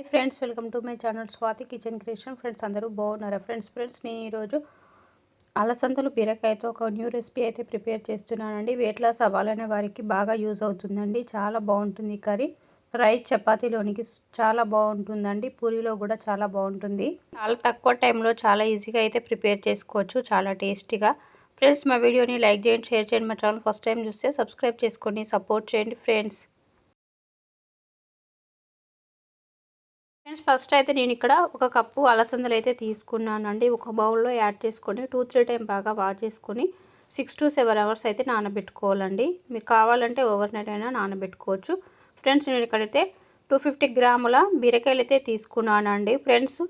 Friends, welcome to my channel Swathi kitchen creation. Friends, అందరూ బాగున్నారా? Friends నేను ఈరోజు అలసందలు బీరకాయతో ఒక న్యూ రెసిపీ అయితే ప్రిపేర్ చేస్తున్నానండి. వెయిట్ లాస్ అవ్వాలనే వారికి బాగా యూజ్ అవుతుందండి. చాలా బాగుంటుంది కర్రీ. రైస్ చపాతీలోనికి చాలా బాగుంటుందండి. పూరీలో కూడా చాలా బాగుంటుంది. చాలా తక్కువ టైంలో చాలా ఈజీగా అయితే ప్రిపేర్ చేసుకోవచ్చు. చాలా టేస్టీగా. ఫ్రెండ్స్, మా వీడియోని లైక్ చేయండి, షేర్ చేయండి. మా ఛానల్ ఫస్ట్ టైం చూస్తే సబ్స్క్రైబ్ చేసుకొని సపోర్ట్ చేయండి ఫ్రెండ్స్. ఫస్ట్ అయితే నేను ఇక్కడ ఒక కప్పు అలసందలు అయితే తీసుకున్నానండి. ఒక బౌల్లో యాడ్ చేసుకొని 2-3 టైం బాగా వాష్ చేసుకొని 6-7 అవర్స్ అయితే నానబెట్టుకోవాలండి. మీకు కావాలంటే ఓవర్ నైట్ అయినా నానబెట్టుకోవచ్చు. ఫ్రెండ్స్, నేను ఇక్కడైతే 250 గ్రాముల బీరకాయలు అయితే తీసుకున్నానండి. ఫ్రెండ్స్,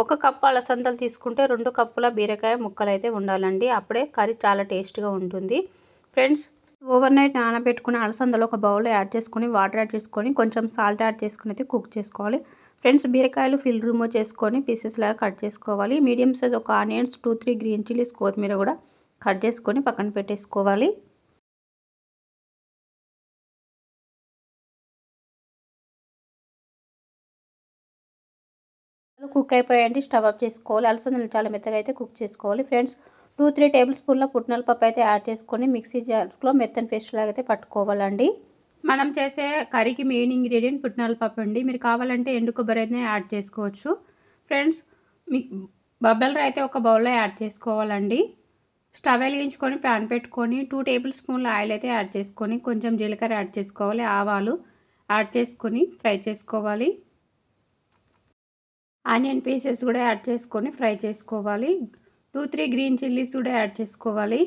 ఒక కప్పు అలసందలు తీసుకుంటే 2 కప్పుల బీరకాయ ముక్కలు అయితే ఉండాలండి. అప్పుడే కర్రీ చాలా టేస్ట్గా ఉంటుంది. ఫ్రెండ్స్, ఓవర్ నైట్ నానబెట్టుకుని అలసందలు ఒక బౌల్లో యాడ్ చేసుకొని వాటర్ యాడ్ చేసుకొని కొంచెం సాల్ట్ యాడ్ చేసుకుని అయితే కుక్ చేసుకోవాలి. ఫ్రెండ్స్, బీరకాయలు ఫిల్ రిమూవ్ చేసుకొని పీసెస్ లాగా కట్ చేసుకోవాలి. మీడియం సైజ్ ఒక ఆనియన్స్, 2-3 గ్రీన్ చిల్లీస్, కొత్తిమీర కూడా కట్ చేసుకొని పక్కన పెట్టేసుకోవాలి. కుక్ అయిపోయాయండి. స్టవ్ ఆఫ్ చేసుకోవాలి. అలసందలు చాలా మెత్తగా అయితే కుక్ చేసుకోవాలి. ఫ్రెండ్స్, 2-3 టేబుల్ స్పూన్ల పుట్నాల పప్పు అయితే యాడ్ చేసుకొని మిక్సీ జార్లో మెత్తని పేస్ట్ లాగా అయితే పట్టుకోవాలండి. మనం చేసే కర్రీకి మెయిన్ ఇంగ్రీడియంట్ పుట్నాల పప్పు అండి. మీరు కావాలంటే ఎండు కొబ్బరి అయితే యాడ్ చేసుకోవచ్చు. ఫ్రెండ్స్, మీ బబ్బెలర అయితే ఒక బౌల్లో యాడ్ చేసుకోవాలండి. స్టవ్ వెలిగించుకొని ప్యాన్ పెట్టుకొని 2 టేబుల్ స్పూన్ల ఆయిల్ అయితే యాడ్ చేసుకొని కొంచెం జీలకర్ర యాడ్ చేసుకోవాలి. ఆవాలు యాడ్ చేసుకొని ఫ్రై చేసుకోవాలి. ఆనియన్ పీసెస్ కూడా యాడ్ చేసుకొని ఫ్రై చేసుకోవాలి. 2-3 గ్రీన్ చిల్లీస్ కూడా యాడ్ చేసుకోవాలి.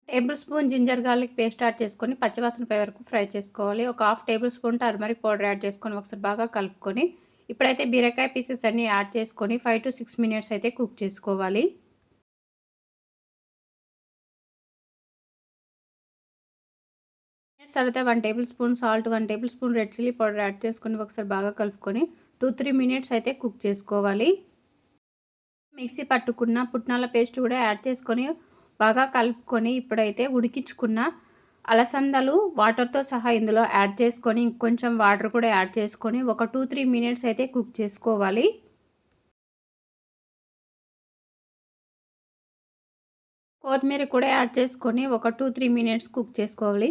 Tablespoon ginger garlic paste add చేసుకొని పచ్చివాసన పోయే వరకు ఫ్రై చేసుకోవాలి. ఒక half tablespoon turmeric powder add చేసుకొని ఒకసారి బాగా కలుపుకొని ఇప్పుడైతే బీరకాయ పీసెస్ అన్నీ యాడ్ చేసుకొని 5-6 మినిట్స్ అయితే కుక్ చేసుకోవాలి. తర్వాత 1 table spoon salt, 1 table spoon red chilli powder add చేసుకొని ఒకసారి బాగా కలుపుకొని 2-3 మినిట్స్ అయితే కుక్ చేసుకోవాలి. మిక్సీ పట్టుకున్న పుట్నాల పేస్ట్ కూడా యాడ్ చేసుకొని బాగా కలుపుకొని ఇప్పుడైతే ఉడికించుకున్న అలసందలు వాటర్తో సహా ఇందులో యాడ్ చేసుకొని ఇంకొంచెం వాటర్ కూడా యాడ్ చేసుకొని ఒక 2-3 మినిట్స్ అయితే కుక్ చేసుకోవాలి. కొత్తిమీర కూడా యాడ్ చేసుకొని ఒక 2-3 మినిట్స్ కుక్ చేసుకోవాలి.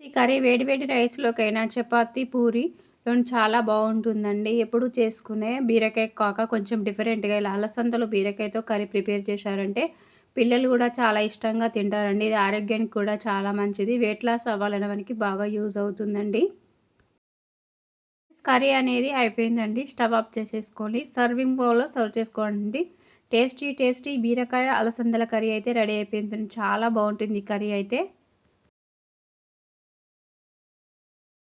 ఈ కర్రీ వేడి వేడి రైస్లోకైనా చపాతీ పూరి చాలా బాగుంటుందండి. ఎప్పుడు చేసుకునే బీరకాయ కాక కొంచెం డిఫరెంట్గా ఇలా అలసందలు బీరకాయతో కర్రీ ప్రిపేర్ చేశారంటే పిల్లలు కూడా చాలా ఇష్టంగా తింటారండి. ఇది ఆరోగ్యానికి కూడా చాలా మంచిది. వెయిట్ లాస్ అవ్వాలనే వారికి బాగా యూజ్ అవుతుందండి. కర్రీ అనేది అయిపోయిందండి. స్టవ్ ఆఫ్ చేసేసుకొని సర్వింగ్ బౌల్లో సర్వ్ చేసుకోండి. టేస్టీ టేస్టీ బీరకాయ అలసందల కర్రీ అయితే రెడీ అయిపోయింది. చాలా బాగుంటుంది ఈ కర్రీ అయితే.